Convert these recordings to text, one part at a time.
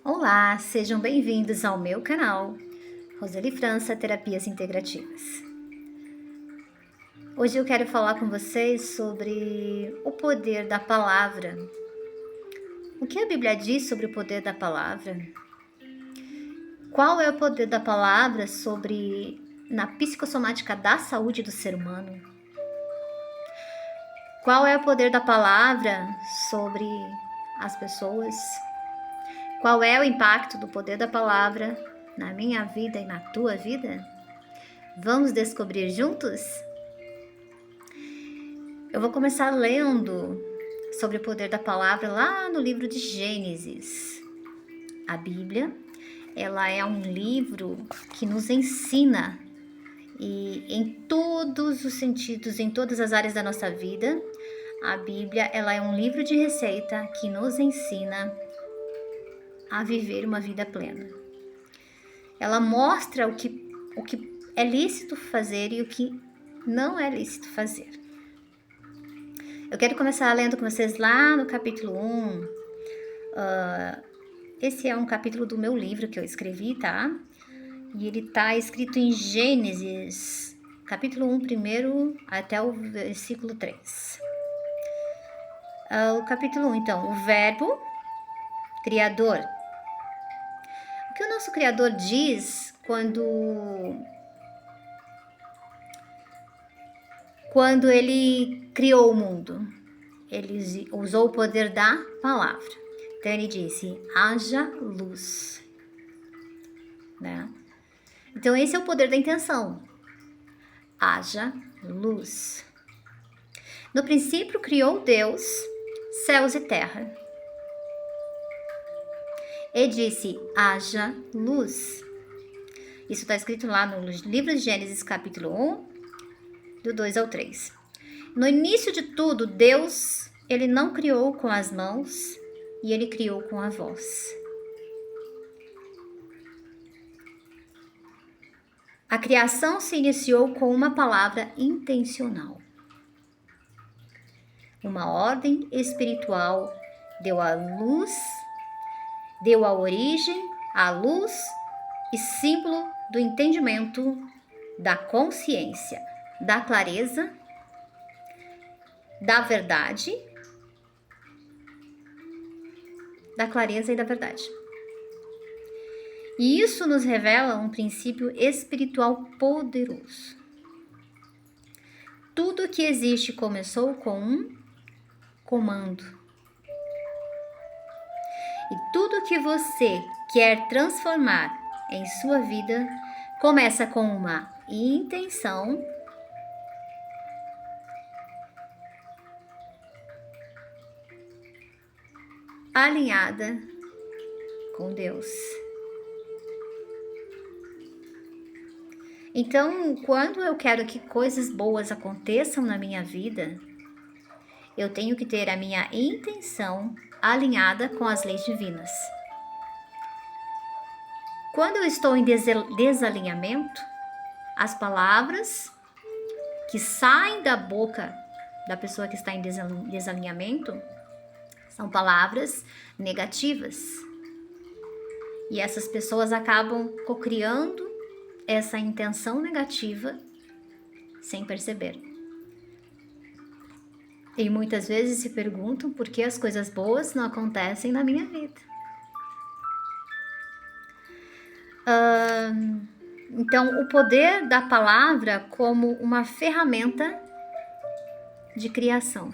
Olá, sejam bem-vindos ao meu canal, Roseli França Terapias Integrativas. Hoje eu quero falar com vocês sobre o poder da palavra. O que a Bíblia diz sobre o poder da palavra? Qual é o poder da palavra na psicossomática da saúde do ser humano? Qual é o poder da palavra sobre as pessoas? Qual é o impacto do poder da palavra na minha vida e na tua vida? Vamos descobrir juntos? Eu vou começar lendo sobre o poder da palavra lá no livro de Gênesis. A Bíblia, ela é um livro que nos ensina e em todos os sentidos, em todas as áreas da nossa vida, a Bíblia, ela é um livro de receita que nos ensina a viver uma vida plena. Ela mostra o que é lícito fazer e o que não é lícito fazer. Eu quero começar lendo com vocês lá no capítulo 1. Esse é um capítulo do meu livro que eu escrevi, tá? E ele tá escrito em Gênesis, capítulo 1, primeiro até o versículo 3. O capítulo 1, então, o verbo criador. O que o nosso Criador diz quando ele criou o mundo? Ele usou o poder da palavra. Então ele disse, haja luz. Né? Então esse é o poder da intenção. Haja luz. No princípio criou Deus céus e terra. E disse, haja luz. Isso está escrito lá no livro de Gênesis, capítulo 1, do 2 ao 3. No início de tudo, Deus, ele não criou com as mãos, e ele criou com a voz. A criação se iniciou com uma palavra intencional. Uma ordem espiritual deu a origem à luz e símbolo do entendimento, da consciência, da clareza, da verdade, da clareza e da verdade. E isso nos revela um princípio espiritual poderoso. Tudo que existe começou com um comando. E tudo que você quer transformar em sua vida começa com uma intenção alinhada com Deus. Então, quando eu quero que coisas boas aconteçam na minha vida, eu tenho que ter a minha intenção alinhada com as leis divinas. Quando eu estou em desalinhamento, as palavras que saem da boca da pessoa que está em desalinhamento são palavras negativas. E essas pessoas acabam cocriando essa intenção negativa sem perceber. E muitas vezes se perguntam por que as coisas boas não acontecem na minha vida. Então, o poder da palavra como uma ferramenta de criação.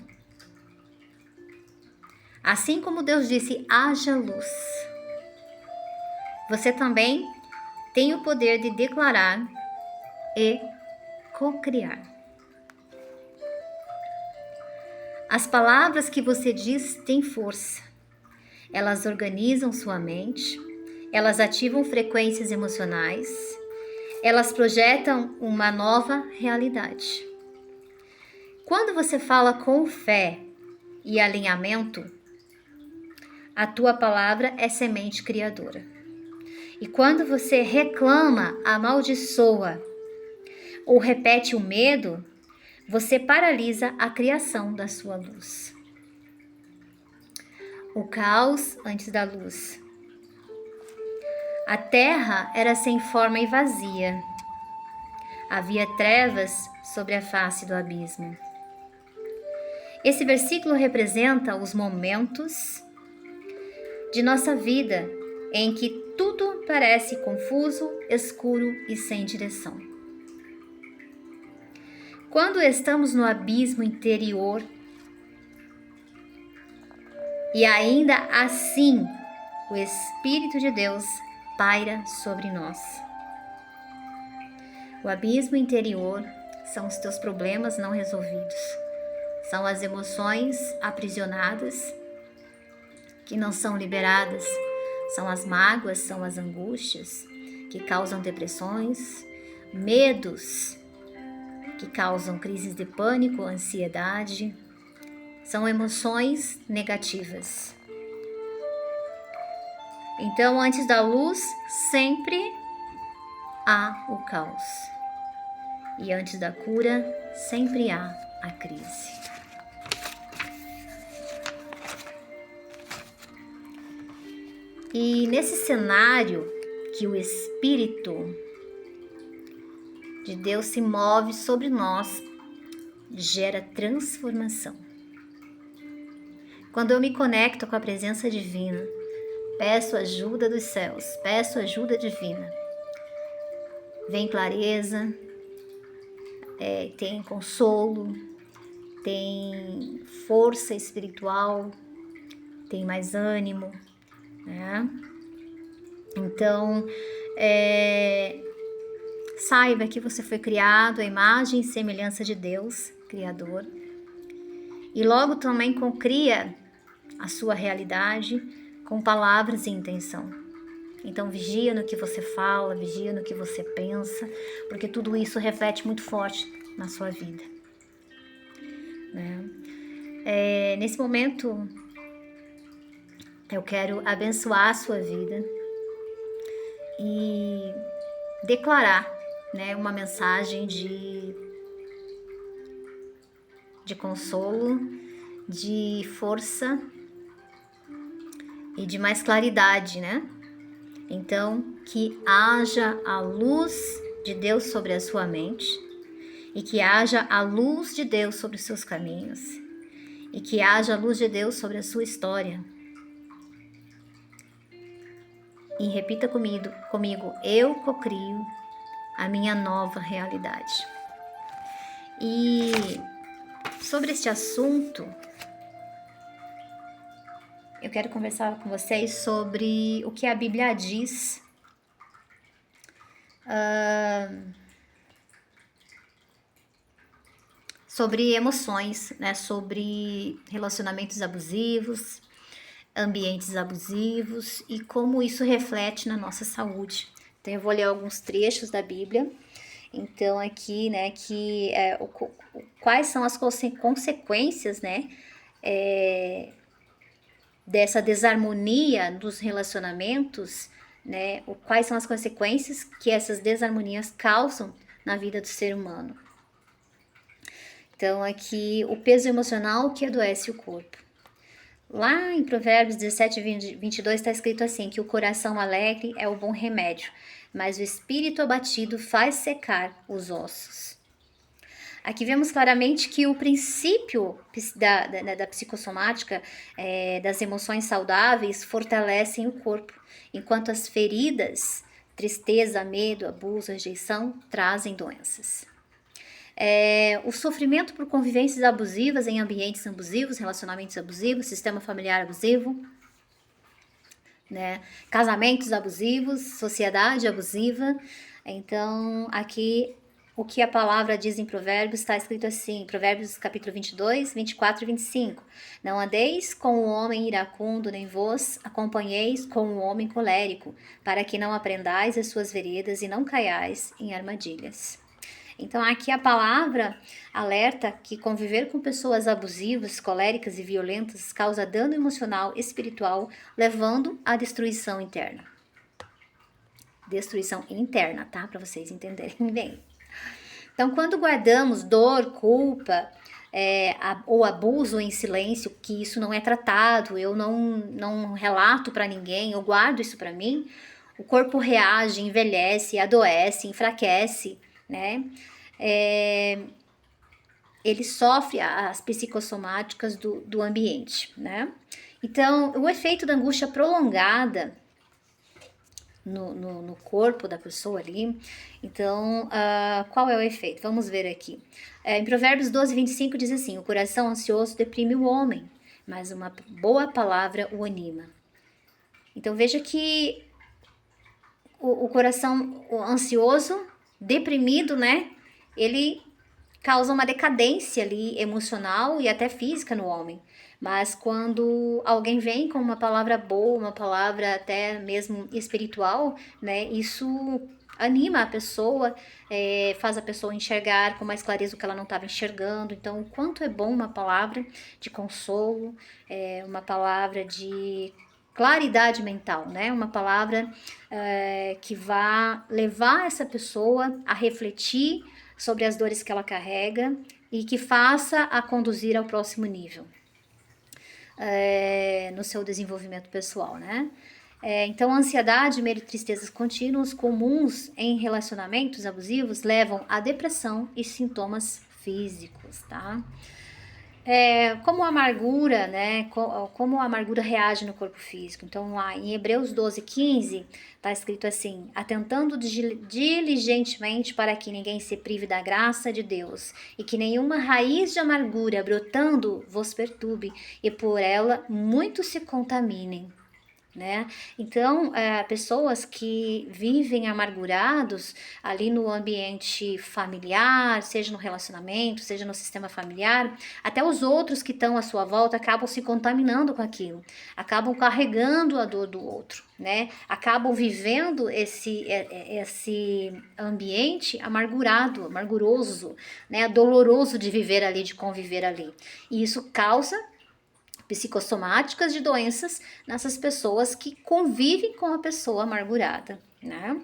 Assim como Deus disse, haja luz. Você também tem o poder de declarar e cocriar. As palavras que você diz têm força. Elas organizam sua mente, elas ativam frequências emocionais, elas projetam uma nova realidade. Quando você fala com fé e alinhamento, a tua palavra é semente criadora. E quando você reclama, amaldiçoa ou repete o medo, você paralisa a criação da sua luz. O caos antes da luz. A terra era sem forma e vazia. Havia trevas sobre a face do abismo. Esse versículo representa os momentos de nossa vida em que tudo parece confuso, escuro e sem direção. Quando estamos no abismo interior e ainda assim o Espírito de Deus paira sobre nós. O abismo interior são os teus problemas não resolvidos. São as emoções aprisionadas que não são liberadas. São as mágoas, são as angústias que causam depressões, medos que causam crises de pânico, ansiedade. São emoções negativas. Então, antes da luz, sempre há o caos. E antes da cura, sempre há a crise. E nesse cenário que o Espírito de Deus se move sobre nós, gera transformação. Quando eu me conecto com a presença divina, peço ajuda dos céus, peço ajuda divina, vem clareza, tem consolo, tem força espiritual, tem mais ânimo, né? Então, saiba que você foi criado à imagem e semelhança de Deus, Criador, e logo também concria a sua realidade com palavras e intenção. Então vigia no que você fala, vigia no que você pensa, porque tudo isso reflete muito forte na sua vida, né? Nesse momento, eu quero abençoar a sua vida e declarar, né, uma mensagem de consolo, de força e de mais claridade, né? Então, que haja a luz de Deus sobre a sua mente e que haja a luz de Deus sobre os seus caminhos e que haja a luz de Deus sobre a sua história. E repita comigo, eu cocrio a minha nova realidade. E sobre este assunto, eu quero conversar com vocês sobre o que a Bíblia diz sobre emoções, né? Sobre relacionamentos abusivos, ambientes abusivos e como isso reflete na nossa saúde. Então eu vou ler alguns trechos da Bíblia. Então aqui, né, quais são as consequências, né, dessa desarmonia dos relacionamentos, né? Quais são as consequências que essas desarmonias causam na vida do ser humano. Então, aqui, o peso emocional que adoece o corpo. Lá em Provérbios 17, 22 está escrito assim, que o coração alegre é o bom remédio, mas o espírito abatido faz secar os ossos. Aqui vemos claramente que o princípio da psicossomática, das emoções saudáveis, fortalecem o corpo, enquanto as feridas, tristeza, medo, abuso, rejeição, trazem doenças. O sofrimento por convivências abusivas em ambientes abusivos, relacionamentos abusivos, sistema familiar abusivo, né? Casamentos abusivos, sociedade abusiva. Então, aqui o que a palavra diz em Provérbios está escrito assim, Provérbios capítulo 22, 24 e 25. Não andeis com o homem iracundo, nem vos acompanheis com o homem colérico, para que não aprendais as suas veredas e não caiais em armadilhas. Então aqui a palavra alerta que conviver com pessoas abusivas, coléricas e violentas causa dano emocional e espiritual, levando à destruição interna. Destruição interna, tá? Para vocês entenderem bem. Então, quando guardamos dor, culpa, ou abuso em silêncio, que isso não é tratado, eu não relato para ninguém, eu guardo isso para mim, o corpo reage, envelhece, adoece, enfraquece, né? Ele sofre as psicossomáticas do ambiente, né? Então, o efeito da angústia prolongada no corpo da pessoa ali. Então, qual é o efeito? Vamos ver aqui. Em Provérbios 12, 25 diz assim: o coração ansioso deprime o homem, mas uma boa palavra o anima. Então, veja que o coração ansioso, deprimido, né? Ele causa uma decadência ali emocional e até física no homem. Mas quando alguém vem com uma palavra boa, uma palavra até mesmo espiritual, né, isso anima a pessoa, faz a pessoa enxergar com mais clareza o que ela não estava enxergando. Então, o quanto é bom uma palavra de consolo, uma palavra de claridade mental, né? Uma palavra que vá levar essa pessoa a refletir sobre as dores que ela carrega e que faça a conduzir ao próximo nível no seu desenvolvimento pessoal, né? Então, a ansiedade, medo e tristezas contínuas comuns em relacionamentos abusivos levam à depressão e sintomas físicos, tá? Como a amargura, né? Como a amargura reage no corpo físico. Então, lá em Hebreus 12, 15, está escrito assim: atentando diligentemente para que ninguém se prive da graça de Deus, e que nenhuma raiz de amargura brotando vos perturbe, e por ela muitos se contaminem. Né? Então, pessoas que vivem amargurados ali no ambiente familiar, seja no relacionamento, seja no sistema familiar, até os outros que estão à sua volta acabam se contaminando com aquilo, acabam carregando a dor do outro, né? Acabam vivendo esse ambiente amarguroso, né? Doloroso de viver ali, de conviver ali. E isso causa psicossomáticas de doenças nessas pessoas que convivem com a pessoa amargurada, né?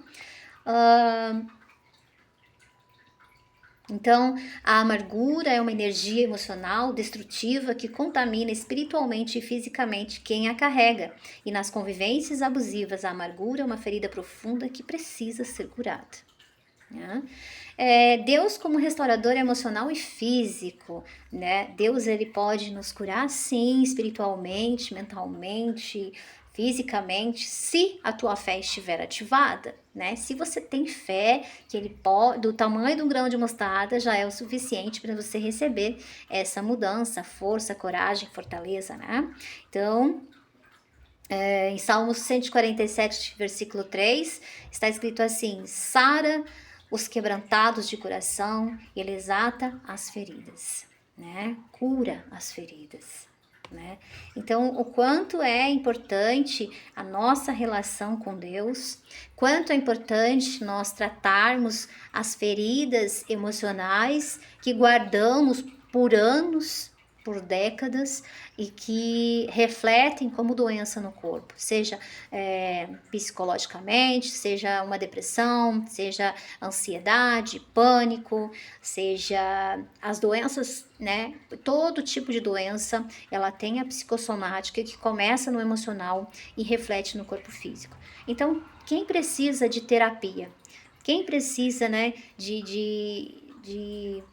Então, a amargura é uma energia emocional destrutiva que contamina espiritualmente e fisicamente quem a carrega. E nas convivências abusivas, a amargura é uma ferida profunda que precisa ser curada. Né? Deus como restaurador emocional e físico, né? Deus ele pode nos curar sim, espiritualmente, mentalmente, fisicamente, se a tua fé estiver ativada, né? Se você tem fé que ele pode, do tamanho de um grão de mostarda, já é o suficiente para você receber essa mudança, força, coragem, fortaleza, né? Então, em Salmos 147, versículo 3, está escrito assim: sara os quebrantados de coração, ele exata as feridas, né? Cura as feridas, né? Então, o quanto é importante a nossa relação com Deus, quanto é importante nós tratarmos as feridas emocionais que guardamos por anos, por décadas, e que refletem como doença no corpo, seja psicologicamente, seja uma depressão, seja ansiedade, pânico, seja as doenças, né? Todo tipo de doença, ela tem a psicossomática que começa no emocional e reflete no corpo físico. Então, quem precisa de terapia? Quem precisa, né, de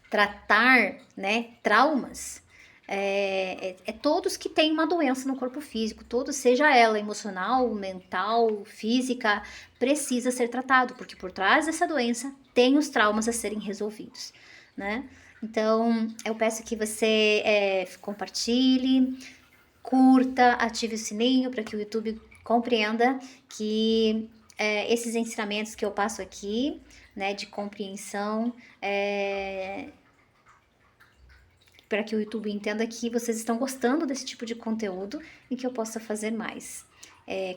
tratar, né, traumas, todos que têm uma doença no corpo físico, todos, seja ela emocional, mental, física, precisa ser tratado, porque por trás dessa doença tem os traumas a serem resolvidos, né? Então, eu peço que você compartilhe, curta, ative o sininho para que o YouTube compreenda que esses ensinamentos que eu passo aqui, né, de compreensão, para que o YouTube entenda que vocês estão gostando desse tipo de conteúdo e que eu possa fazer mais.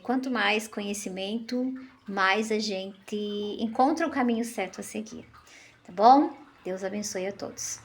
Quanto mais conhecimento, mais a gente encontra o caminho certo a seguir, tá bom? Deus abençoe a todos.